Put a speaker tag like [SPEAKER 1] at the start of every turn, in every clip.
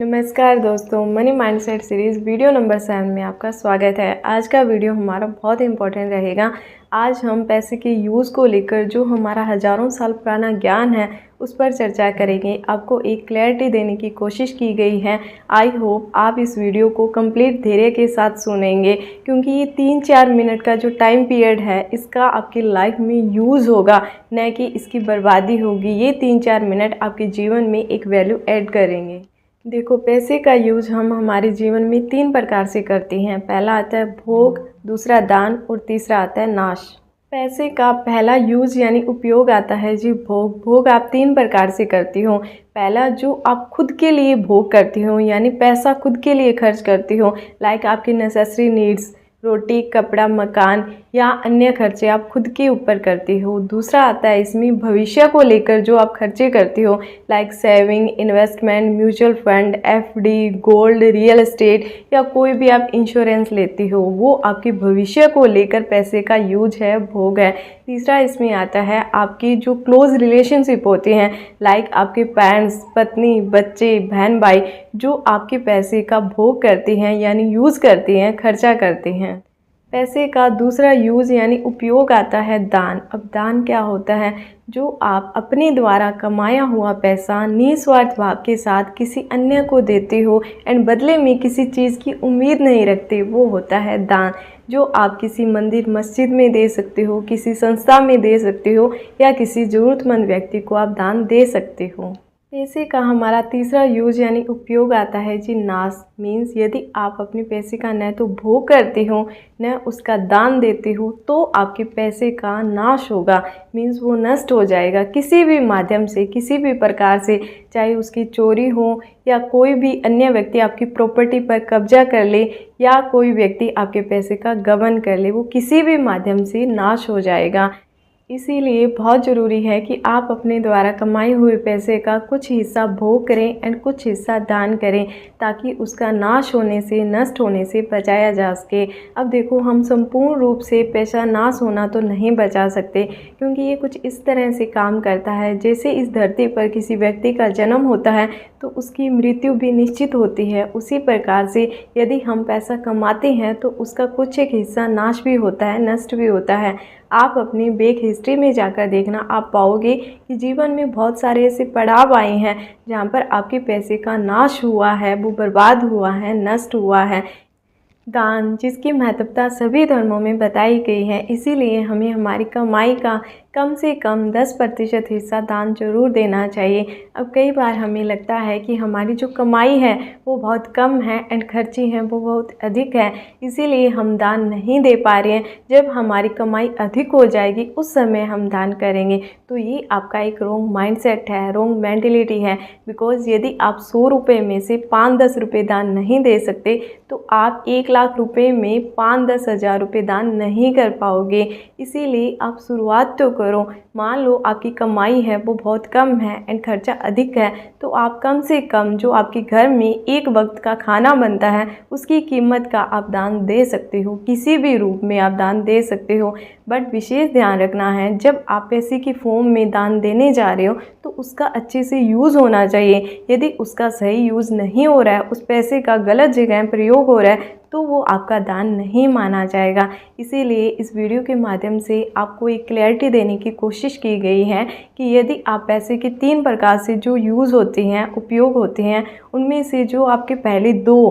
[SPEAKER 1] नमस्कार दोस्तों, money mindset series video number 7 में आपका स्वागत है। आज का वीडियो हमारा बहुत इंपॉर्टेंट रहेगा। आज हम पैसे के यूज़ को लेकर जो हमारा हज़ारों साल पुराना ज्ञान है उस पर चर्चा करेंगे। आपको एक क्लैरिटी देने की कोशिश की गई है। आई होप आप इस वीडियो को कंप्लीट धैर्य के साथ सुनेंगे, क्योंकि ये 3-4 मिनट का जो टाइम पीरियड है इसका आपकी लाइफ में यूज़ होगा, न कि इसकी बर्बादी होगी। ये 3-4 मिनट आपके जीवन में एक वैल्यू ऐड करेंगे। देखो, पैसे का यूज़ हम हमारे जीवन में 3 प्रकार से करते हैं। पहला आता है भोग, दूसरा दान और तीसरा आता है नाश। पैसे का पहला यूज़ यानी उपयोग आता है जी भोग। भोग आप 3 प्रकार से करती हो। पहला, जो आप खुद के लिए भोग करती हो, यानी पैसा खुद के लिए खर्च करती हो, लाइक आपकी नेसेसरी नीड्स, रोटी, कपड़ा, मकान या अन्य खर्चे आप खुद के ऊपर करती हो। दूसरा आता है इसमें भविष्य को लेकर जो आप खर्चे करती हो, like saving, investment, mutual fund, FD, gold, real estate या कोई भी आप इंश्योरेंस लेती हो, वो आपके भविष्य को लेकर पैसे का यूज है, भोग है। तीसरा इसमें आता है आपकी जो क्लोज रिलेशनशिप होते हैं, लाइक आपके पेरेंट्स, पत्नी, बच्चे, बहन भाई, जो आपके पैसे का भोग करते हैं यानी यूज़ करते हैं, खर्चा करते हैं। पैसे का दूसरा यूज़ यानी उपयोग आता है दान। अब दान क्या होता है? जो आप अपने द्वारा कमाया हुआ पैसा निस्वार्थ भाव के साथ किसी अन्य को देते हो एंड बदले में किसी चीज़ की उम्मीद नहीं रखते, वो होता है दान। जो आप किसी मंदिर मस्जिद में दे सकते हो, किसी संस्था में दे सकते हो या किसी ज़रूरतमंद व्यक्ति को आप दान दे सकते हो। पैसे का हमारा तीसरा यूज़ यानी उपयोग आता है जी नाश। मीन्स यदि आप अपने पैसे का न तो भोग करते हो न उसका दान देते हो तो आपके पैसे का नाश होगा। मीन्स वो नष्ट हो जाएगा किसी भी माध्यम से, किसी भी प्रकार से, चाहे उसकी चोरी हो या कोई भी अन्य व्यक्ति आपकी प्रॉपर्टी पर कब्जा कर ले या कोई व्यक्ति आपके पैसे का गबन कर ले, वो किसी भी माध्यम से नाश हो जाएगा। इसीलिए बहुत ज़रूरी है कि आप अपने द्वारा कमाए हुए पैसे का कुछ हिस्सा भोग करें एंड कुछ हिस्सा दान करें, ताकि उसका नाश होने से, नष्ट होने से बचाया जा सके। अब देखो, हम संपूर्ण रूप से पैसा नाश होना तो नहीं बचा सकते, क्योंकि ये कुछ इस तरह से काम करता है जैसे इस धरती पर किसी व्यक्ति का जन्म होता है तो उसकी मृत्यु भी निश्चित होती है। उसी प्रकार से यदि हम पैसा कमाते हैं तो उसका कुछ एक हिस्सा नाश भी होता है, नष्ट भी होता है। आप अपनी बैक हिस्ट्री में जाकर देखना, आप पाओगे कि जीवन में बहुत सारे ऐसे पड़ाव आए हैं जहाँ पर आपके पैसे का नाश हुआ है, वो बर्बाद हुआ है, नष्ट हुआ है। दान, जिसकी महत्वता सभी धर्मों में बताई गई है, इसीलिए हमें हमारी कमाई का कम से कम 10% हिस्सा दान जरूर देना चाहिए। अब कई बार हमें लगता है कि हमारी जो कमाई है वो बहुत कम है एंड खर्ची हैं वो बहुत अधिक है, इसीलिए हम दान नहीं दे पा रहे हैं। जब हमारी कमाई अधिक हो जाएगी उस समय हम दान करेंगे। तो ये आपका एक रॉन्ग माइंडसेट है, रॉन्ग मेंटेलिटी है। बिकॉज़ यदि आप 100 रुपये में से 5-10 रुपये दान नहीं दे सकते तो आप 1 लाख रुपये में 5-10 हज़ार रुपये दान नहीं कर पाओगे। इसीलिए आप शुरुआत तो करो। मान लो आपकी कमाई है वो बहुत कम है एंड खर्चा अधिक है, तो आप कम से कम जो आपके घर में एक वक्त का खाना बनता है उसकी कीमत का आप दान दे सकते हो, किसी भी रूप में आप दान दे सकते हो। बट विशेष ध्यान रखना है, जब आप पैसे की फॉर्म में दान देने जा रहे हो तो उसका अच्छे से यूज़ होना चाहिए। यदि उसका सही यूज़ नहीं हो रहा है, उस पैसे का गलत जगह प्रयोग हो रहा है, तो वो आपका दान नहीं माना जाएगा। इसीलिए इस वीडियो के माध्यम से आपको एक क्लैरिटी देने की कोशिश की गई है कि यदि आप पैसे के 3 प्रकार से जो यूज़ होते हैं, उपयोग होते हैं, उनमें से जो आपके पहले 2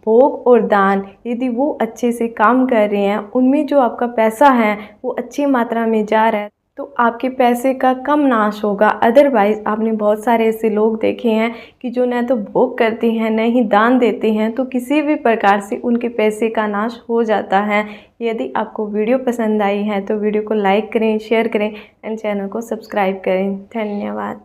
[SPEAKER 1] भोग और दान, यदि वो अच्छे से काम कर रहे हैं, उनमें जो आपका पैसा है वो अच्छी मात्रा में जा रहा है, तो आपके पैसे का कम नाश होगा। अदरवाइज़ आपने बहुत सारे ऐसे लोग देखे हैं कि जो न तो भोग करते हैं न ही दान देते हैं, तो किसी भी प्रकार से उनके पैसे का नाश हो जाता है। यदि आपको वीडियो पसंद आई है तो वीडियो को लाइक करें, शेयर करें एंड चैनल को सब्सक्राइब करें। धन्यवाद।